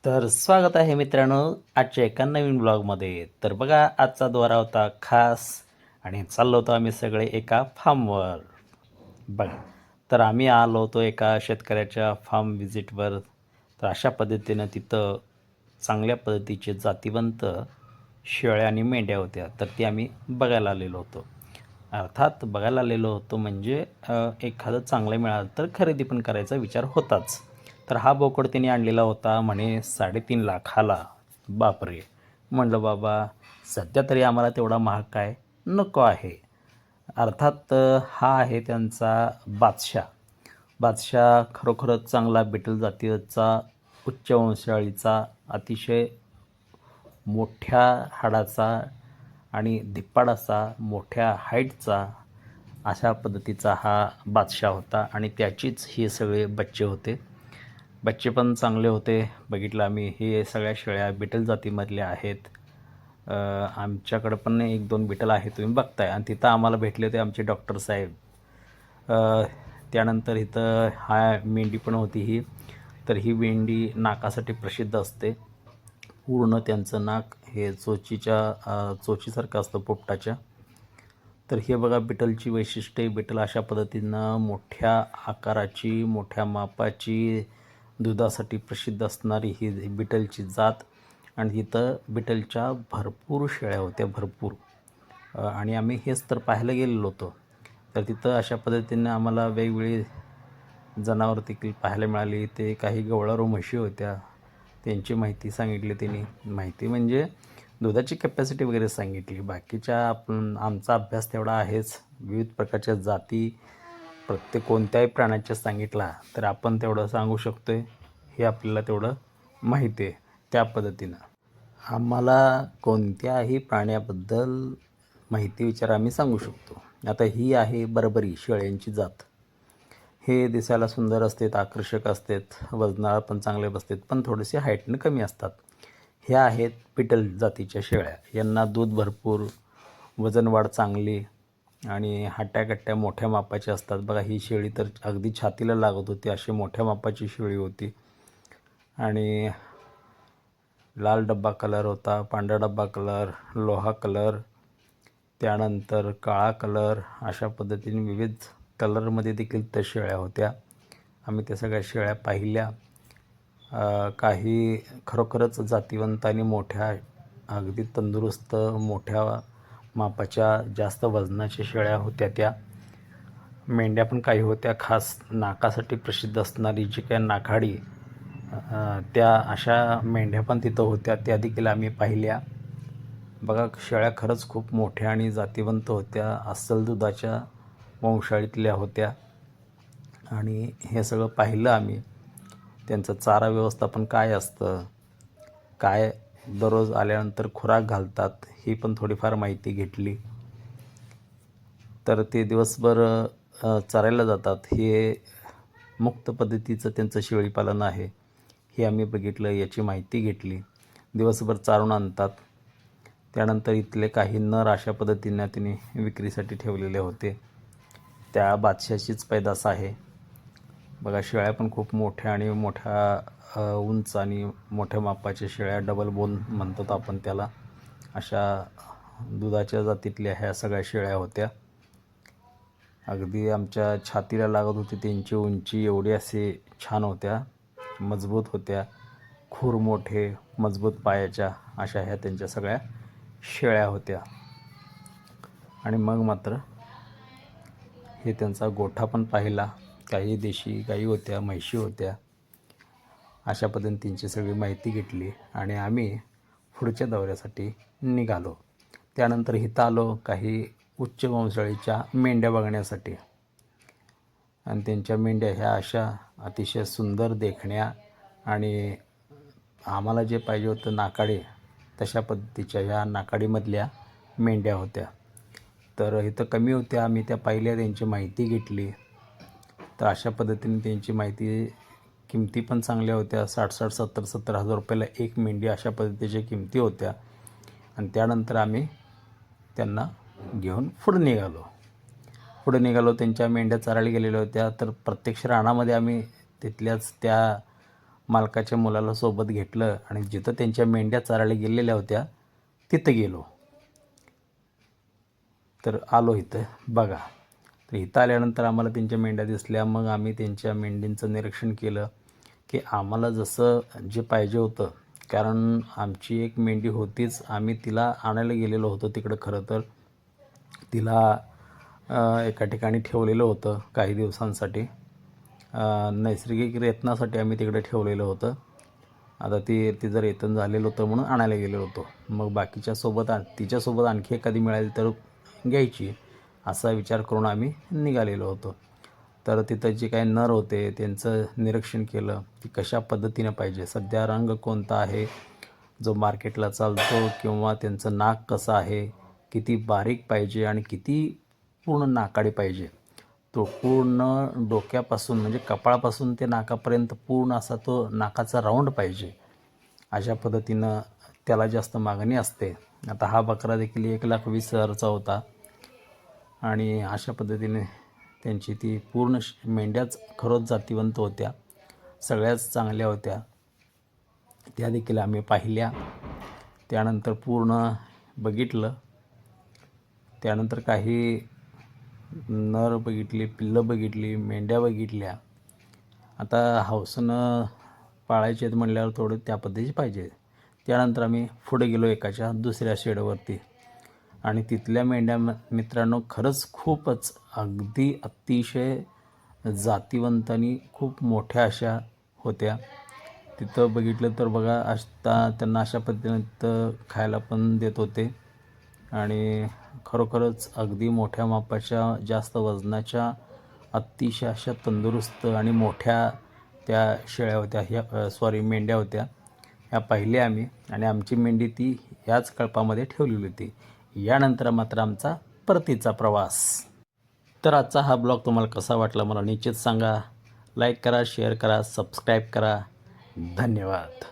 तर स्वागत आहे मित्रांनो आजच्या एका नवीन ब्लॉगमध्ये. तर बघा आजचा द्वारा होता खास आणि चाललो होतो आम्ही सगळे एका फार्मवर. बघा तर आम्ही आलो होतो एका शेतकऱ्याच्या फार्म व्हिजिटवर. तर अशा पद्धतीनं तिथं चांगल्या पद्धतीचे जातिवंत शेळ्या आणि मेंढ्या होत्या. तर ती आम्ही बघायला आलेलो होतो. अर्थात बघायला आलेलो होतो म्हणजे एखादं चांगलं मिळालं तर खरेदी पण करायचा विचार होताच. तर हा बोकड त्याने आणलेला होता म्हणे 3.5 लाखाला. बापरे! म्हणलं बाबा सध्या तरी आम्हाला तेवढा महाग काय नको आहे. अर्थात हा आहे त्यांचा बादशाह. बादशाह खरोखरच चांगला बिटल जातीचा उच्च वंशावळीचा अतिशय मोठ्या हाडाचा आणि धिप्पाड असा मोठ्या हाईटचा अशा पद्धतीचा हा बादशाह होता आणि त्याचीच हे सगळे बच्चे होते. बच्चे पण चांगले होते. बघितलं आम्ही हे सगळ्या शेळ्या बिटल जातीमधल्या आहेत. आमच्याकडं पण 1-2 बिटल आहेत तुम्ही बघताय आणि तिथं आम्हाला भेटले होते आमचे डॉक्टर साहेब. त्यानंतर इथं मेंढी पण होती ही. तर ही मेंढी नाकासाठी प्रसिद्ध असते. पूर्ण त्यांचं नाक हे चोचीसारखं असतं पोपटाच्या. तर हे बघा बिटलची वैशिष्ट्ये. बिटल अशा पद्धतीनं मोठ्या आकाराची मोठ्या मापाची दुधासाठी प्रसिद्ध असणारी ही बिटलची जात. आणि इथं बिटलच्या भरपूर शेळ्या होत्या भरपूर. आणि आम्ही हेच तर पाहायला गेलेलो होतो. तर तिथं अशा पद्धतीनं आम्हाला वेगवेगळी जनावरं देखील पाहायला मिळाली. ते काही गवळारू म्हशी होत्या. त्यांची माहिती सांगितली त्यांनी. माहिती म्हणजे दुधाची कॅपॅसिटी वगैरे सांगितली. बाकीच्या आमचा अभ्यास तेवढा आहेच. विविध प्रकारच्या जाती प्रत्येक कोणत्याही प्राण्याच्या सांगितला तर आपण तेवढं सांगू शकतो आहे. हे आपल्याला तेवढं माहिती आहे. त्या पद्धतीनं आम्हाला कोणत्याही प्राण्याबद्दल माहिती विचार आम्ही सांगू शकतो. आता ही आहे बर्बरी शेळ्यांची जात. हे दिसायला सुंदर असतात, आकर्षक असतात, वजनाला पण चांगले बसतात, पण थोडेसे हाईटनं कमी असतात. ह्या आहेत बिटल जातीच्या शेळ्या. यांना दूध भरपूर, वजन वाढ चांगली आणि हट्ट्या-कट्ट्या मोठ्या मापाच्या असतात. बघा ही शेळी तर अगदी छातीला लागत होती, अशी मोठ्या मापाची शेळी होती. आणि लाल डब्बा कलर होता, पांढरा डब्बा कलर, लोहा कलर, त्यानंतर काळा कलर, अशा पद्धतीने विविध कलरमध्ये देखील त्या शेळ्या होत्या. आम्ही त्या सगळ्या शेळ्या पाहिल्या. काही खरोखरच जातिवंत आणि मोठ्या अगदी तंदुरुस्त मोठ्या मापाच्या जास्त वजनाच्या शेळ्या होत्या त्या. मेंढ्या पण काही होत्या खास नाकासाठी प्रसिद्ध असणारी जी काय नाखाडी, त्या अशा मेंढ्या पण तिथं होत्या. त्या देखील आम्ही पाहिल्या. बघा शेळ्या खरंच खूप मोठ्या आणि जातिवंत होत्या. अस्सल दुधाच्या वंशाळीतल्या होत्या. आणि हे सगळं पाहिलं आम्ही. त्यांचं चारा व्यवस्थापन काय असतं, काय दररोज आल्यानंतर खुराक घालतात, ही पण थोडीफार माहिती घेतली. तर ते दिवसभर चरायला जातात. हे मुक्त पद्धतीचं त्यांचं शेळीपालन आहे, हे आम्ही बघितलं, याची माहिती घेतली. दिवसभर चारून आणतात. त्यानंतर इथले काही नर अशा पद्धतीनं त्यांनी विक्रीसाठी ठेवलेले होते. त्या बादशाहचीच पैदास आहे. बघा शेळ्या पण खूप मोठ्या आणि मोठ्या उंच आणि मोठ्या मापाच्या शेळ्या, डबल बोन म्हणतात आपण त्याला, अशा दुधाच्या जातीतल्या ह्या सगळ्या शेळ्या होत्या. अगदी आमच्या छातीला लागत होती. त्यांची उंची एवढी असे छान होत्या, मजबूत होत्या, खूर मोठे मजबूत पायाच्या अशा ह्या त्यांच्या सगळ्या शेळ्या होत्या. आणि मग मात्र हे त्यांचा गोठा पण पाहिला. काही देशी गाई होत्या, म्हशी होत्या. अशा पद्धतीने त्यांची सगळी माहिती घेतली आणि आम्ही पुढच्या दौऱ्यासाठी निघालो. त्यानंतर इथं आलो काही उच्च वंशाळीच्या मेंढ्या बघण्यासाठी. आणि त्यांच्या मेंढ्या ह्या अशा अतिशय सुंदर देखण्या आणि आम्हाला जे पाहिजे होतं नाकाडे, तशा पद्धतीच्या ह्या नाकाडीमधल्या मेंढ्या होत्या. तर इथं कमी होत्या, आम्ही त्या पाहिल्या, त्यांची माहिती घेतली. तर अशा पद्धतीने त्यांची माहिती, किमती पण चांगल्या होत्या. 60-60, 70-70 हजार रुपयाला एक मेंढी अशा पद्धतीच्या किमती होत्या. आणि त्यानंतर आम्ही त्यांना घेऊन पुढे निघालो. त्यांच्या मेंढ्या चरायला गेलेल्या होत्या. तर प्रत्यक्ष रानामध्ये आम्ही तिथल्याच त्या मालकाच्या मुलाला सोबत घेतलं आणि जिथं त्यांच्या मेंढ्या चरायला गेलेल्या होत्या तिथं गेलो. तर आलो इथं बघा. तर इथं आल्यानंतर आम्हाला त्यांच्या मेंढ्या दिसल्या. मग आम्ही त्यांच्या मेंढींचं निरीक्षण केलं की आम्हाला जसं जे पाहिजे होतं, कारण आमची एक मेंढी होतीच, आम्ही तिला आणायला गेलेलो होतो तिकडं. खरं तर तिला एका ठिकाणी ठेवलेलं होतं काही दिवसांसाठी, नैसर्गिक रेतनासाठी आम्ही तिकडे ठेवलेलं होतं. आता तिचं रेतन झालेलं होतं म्हणून आणायला गेलेलो होतो. मग बाकीच्यासोबत तिच्यासोबत आणखी एखादी मिळाली तर घ्यायची असा विचार करून आम्ही निघालेलो होतो. तर तिथं जे काही नर होते त्यांचं निरीक्षण केलं की कशा पद्धतीनं पाहिजे, सध्या रंग कोणता आहे जो मार्केटला चालतो, किंवा त्यांचं नाक कसं आहे, किती बारीक पाहिजे आणि किती पूर्ण नाकाडी पाहिजे. तो पूर्ण डोक्यापासून म्हणजे कपाळापासून ते नाकापर्यंत पूर्ण असा तो नाकाचा राऊंड पाहिजे. अशा पद्धतीनं त्याला जास्त मागणी असते. आता हा बकरा देखील 1,20,000चा होता आणि अशा पद्धतीने त्यांची ती पूर्ण मेंढ्याच खरंच जातीवंत होत्या, सगळ्याच चांगल्या होत्या. त्या देखील आम्ही पाहिल्या. त्यानंतर पूर्ण बघितलं. त्यानंतर काही नर बघितली, पिल्लं बघितली, मेंढ्या बघितल्या. आता हौसेनं पाळायचे आहेत म्हणल्यावर थोडं त्या पद्धतीचे पाहिजे. त्यानंतर आम्ही पुढे गेलो एकाच्या दुसऱ्या शेडवरती आणि तिथल्या मेंढ्या मित्रांनो खरंच खूपच अगदी अतिशय जातीवंत आणि खूप मोठ्या अशा होत्या. तिथं बघितलं तर बघा, आता त्यांना अशा पद्धतीनं तिथं खायला पण देत होते आणि खरोखरच अगदी मोठ्या मापाच्या, जास्त वजनाच्या, अतिशय अशा तंदुरुस्त आणि मोठ्या त्या शेळ्या होत्या, ह्या मेंढ्या होत्या. ह्या पाहिल्या आम्ही आणि आमची मेंढी ती ह्याच कळपामध्ये ठेवलेली होती. यानंतर मात्र आमचा परतीचा प्रवास. तर आजचा हा ब्लॉग तुम्हाला कसा वाटला मला निश्चित सांगा. लाईक करा, शेअर करा, सबस्क्राईब करा. धन्यवाद.